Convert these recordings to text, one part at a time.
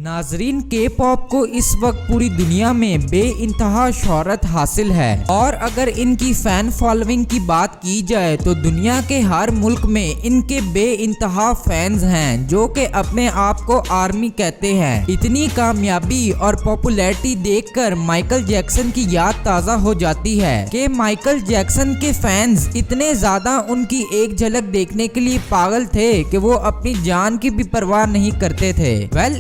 नाजरीन, के पॉप को इस वक्त पूरी दुनिया में बेइंतहा शोहरत हासिल है और अगर इनकी फैन फॉलोइंग की बात की जाए तो दुनिया के हर मुल्क में इनके बेइंतहा फैंस हैं जो कि अपने आप को आर्मी कहते हैं। इतनी कामयाबी और पॉपुलैरिटी देखकर माइकल जैक्सन की याद ताज़ा हो जाती है कि माइकल जैक्सन के फैंस इतने ज्यादा उनकी एक झलक देखने के लिए पागल थे कि वो अपनी जान की भी परवाह नहीं करते थे।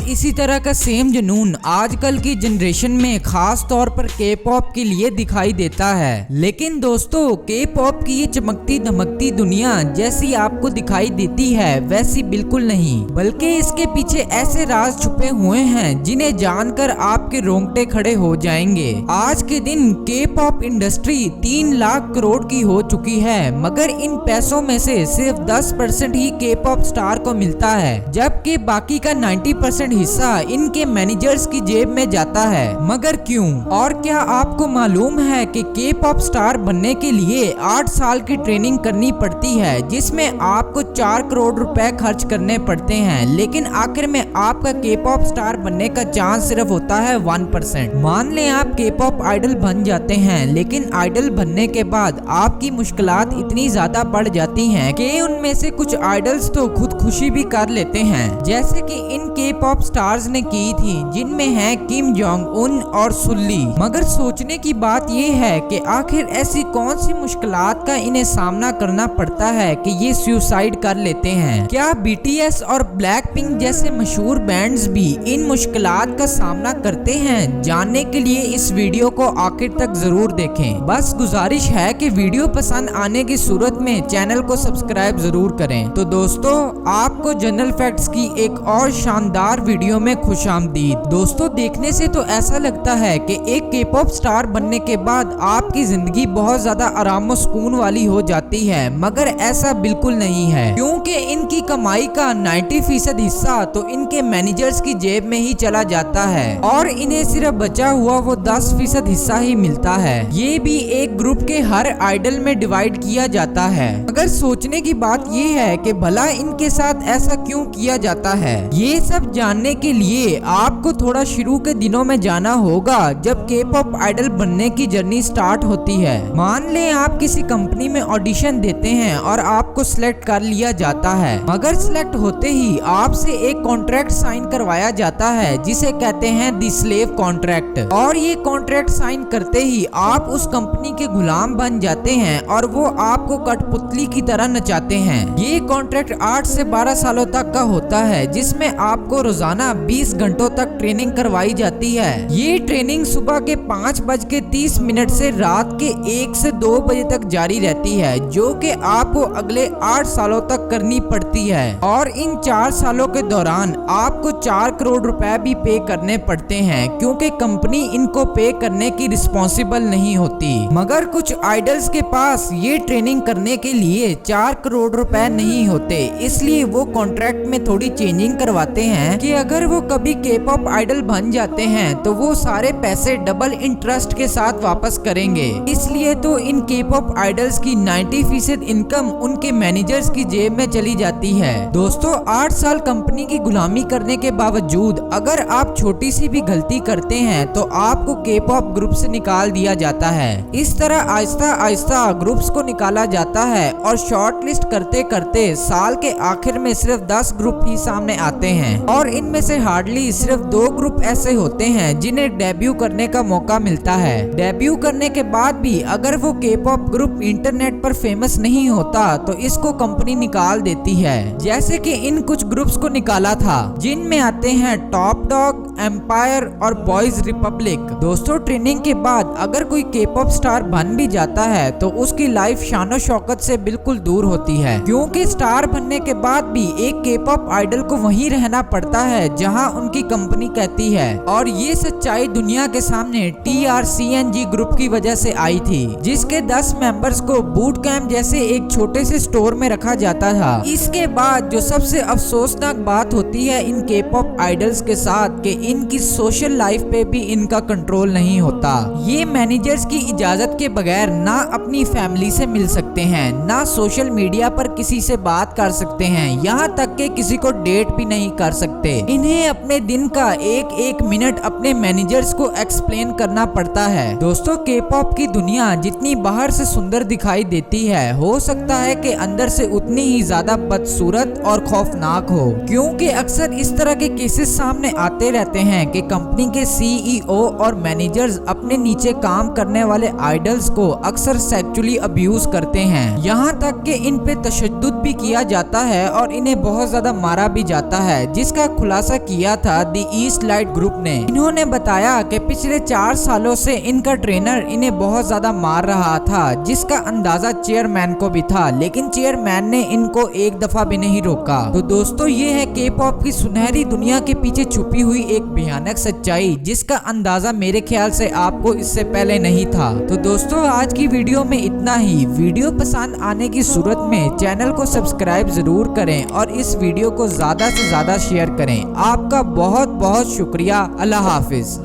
इसी तरह का सेम जुनून आजकल की जनरेशन में खास तौर पर के पॉप के लिए दिखाई देता है। लेकिन दोस्तों, के पॉप की ये चमकती धमकती दुनिया जैसी आपको दिखाई देती है वैसी बिल्कुल नहीं, बल्कि इसके पीछे ऐसे राज छुपे हुए हैं जिन्हें जानकर आपके रोंगटे खड़े हो जाएंगे। आज के दिन के पॉप इंडस्ट्री 3 लाख करोड़ की हो चुकी है, मगर इन पैसों में से सिर्फ 10% ही के पॉप स्टार को मिलता है, जबकि बाकी का 90% हिस्सा इनके मैनेजर्स की जेब में जाता है। मगर क्यों? और क्या आपको मालूम है कि के पॉप स्टार बनने के लिए 8 साल की ट्रेनिंग करनी पड़ती है, जिसमें आपको 4 करोड़ रुपए खर्च करने पड़ते हैं, लेकिन आखिर में आपका के पॉप स्टार बनने का चांस सिर्फ होता है 1%। मान लें आप के पॉप आइडल बन जाते हैं, लेकिन आइडल बनने के बाद आपकी मुश्किलात इतनी ज्यादा बढ़ जाती हैं कि उनमें से कुछ आइडल्स तो खुदकुशी भी कर लेते हैं, जैसे कि इन के पॉप स्टार्स ने की थी, जिनमें हैं किम जोंग उन और सुल्ली। मगर सोचने की बात ये है कि आखिर ऐसी कौन सी मुश्किलात का इन्हें सामना करना पड़ता है कि ये सुसाइड कर लेते हैं। क्या बीटीएस और ब्लैक पिंक जैसे मशहूर बैंड्स भी इन मुश्किलात का सामना करते हैं? जानने के लिए इस वीडियो को आखिर तक जरूर देखें। बस गुजारिश है कि वीडियो पसंद आने की सूरत में चैनल को सब्सक्राइब जरूर करें। तो दोस्तों, आपको जनरल फैक्ट्स की एक और शानदार वीडियो में खुशामदीद। दोस्तों, देखने से तो ऐसा लगता है कि एक के पॉप स्टार बनने के बाद आपकी जिंदगी बहुत ज्यादा आराम और सुकून वाली हो जाती है, मगर ऐसा बिल्कुल नहीं है, क्योंकि इनकी कमाई का 90% हिस्सा तो इनके मैनेजर्स की जेब में ही चला जाता है और इन्हें सिर्फ बचा हुआ वो 10% हिस्सा ही मिलता है। ये भी एक ग्रुप के हर आइडल में डिवाइड किया जाता है। मगर सोचने की बात ये है कि भला इनके साथ ऐसा क्यों किया जाता है? ये सब जानने के लिए आपको थोड़ा शुरू के दिनों में जाना होगा, जब के पॉप आइडल बनने की जर्नी स्टार्ट होती है। मान लें आप किसी कंपनी में ऑडिशन देते हैं और आपको सिलेक्ट कर लिया जाता है, मगर सिलेक्ट होते ही आपसे एक कॉन्ट्रैक्ट साइन करवाया जाता है जिसे कहते हैं दी स्लेव कॉन्ट्रैक्ट। और ये कॉन्ट्रैक्ट साइन करते ही आप उस कंपनी के गुलाम बन जाते हैं और वो आपको कठपुतली की तरह नचाते हैं। ये कॉन्ट्रैक्ट 8 से 12 सालों तक का होता है, जिसमें आपको रोजाना 20 घंटों तक ट्रेनिंग करवाई जाती है। ये ट्रेनिंग सुबह के 5:30 से रात के 1 से 2 बजे तक जारी रहती है, जो कि आपको अगले 8 सालों तक करनी पड़ती है। और इन 4 सालों के दौरान आपको 4 करोड़ रुपए भी पे करने पड़ते हैं, क्योंकि कंपनी इनको पे करने की रिस्पॉन्सिबल नहीं होती। मगर कुछ आइडल्स के पास ये ट्रेनिंग करने के लिए 4 करोड़ रुपए नहीं होते, इसलिए वो कॉन्ट्रैक्ट में थोड़ी चेंजिंग करवाते हैं कि अगर वो कभी के पॉप आइडल बन जाते हैं तो वो सारे पैसे डबल इंटरेस्ट के साथ वापस करेंगे। इसलिए तो इन के पॉप आइडल्स की 90% इनकम उनके मैनेजर्स की जेब में चली जाती है। दोस्तों, 8 साल कंपनी की गुलामी करने के बावजूद अगर आप छोटी सी भी गलती करते हैं तो आपको के पॉप ग्रुप से निकाल दिया जाता है। इस तरह आहिस्ता आहिस्ता ग्रुप्स को निकाला जाता है और शॉर्ट लिस्ट करते करते साल के आखिर में सिर्फ 10 ग्रुप ही सामने आते हैं, और इनमें से हार्डली सिर्फ 2 ग्रुप ऐसे होते हैं जिन्हें डेब्यू करने का मौका मिलता है। डेब्यू करने के बाद भी अगर वो के पॉप ग्रुप इंटरनेट पर फेमस नहीं होता तो इसको कंपनी निकाल देती है, जैसे कि इन कुछ ग्रुप्स को निकाला था, जिनमें आते हैं टॉप डॉग, एम्पायर और बॉयज रिपब्लिक। दोस्तों, ट्रेनिंग के बाद अगर कोई के पॉप स्टार बन भी जाता है तो उसकी लाइफ शानो शौकत से बिल्कुल दूर होती है, क्योंकि स्टार बनने के बाद भी एक के पॉप आइडल को वहीं रहना पड़ता है जहां उनकी कंपनी कहती है। और ये सच्चाई दुनिया के सामने TRCNG ग्रुप की वजह से आई थी, जिसके 10 मेंबर्स को बूट कैंप जैसे एक छोटे से स्टोर में रखा जाता था। इसके बाद जो सबसे अफसोसनाक बात होती है इन के पॉप आइडल्स के साथ कि इनकी सोशल लाइफ पे भी इनका कंट्रोल नहीं होता। ये मैनेजर्स की इजाजत के बगैर ना अपनी फैमिली से मिल सकते हैं, ना सोशल मीडिया पर किसी से बात कर सकते हैं, यहाँ तक कि किसी को डेट भी नहीं कर सकते। इन्हें अपने दिन का एक एक मिनट अपने मैनेजर्स को एक्सप्लेन करना पड़ता है। दोस्तों के पॉप की दुनिया जितनी बाहर से सुंदर दिखाई देती है, हो सकता है कि अंदर से उतनी ही ज्यादा बदसूरत और खौफनाक हो, क्योंकि अक्सर इस तरह के केसेस सामने आते रहते हैं कि कंपनी के सीईओ और मैनेजर्स अपने नीचे काम करने वाले आइडल्स को अक्सर सेक्सुअली अब्यूज करते हैं। यहाँ तक कि इन पे तशद्दुद भी किया जाता है और इन्हें बहुत ज्यादा मारा भी जाता है, जिसका खुलासा किया था द ईस्ट लाइट ग्रुप ने। इन्होंने बताया कि पिछले 4 सालों से इनका ट्रेनर इन्हें बहुत ज्यादा मार रहा था, जिसका अंदाजा चेयरमैन को भी था, लेकिन चेयरमैन ने इनको एक दफा भी नहीं रोका। तो दोस्तों ये है के पॉप की सुनहरी दुनिया के पीछे छुपी हुई एक भयानक सच्चाई, जिसका अंदाजा मेरे ख्याल से आपको इससे पहले नहीं था। तो दोस्तों आज की वीडियो में इतना ही। वीडियो पसंद आने की सूरत में चैनल को सब्सक्राइब जरूर करें और इस वीडियो को ज्यादा से ज्यादा शेयर करें। आपका बहुत बहुत शुक्रिया। अल्लाह हाफिज।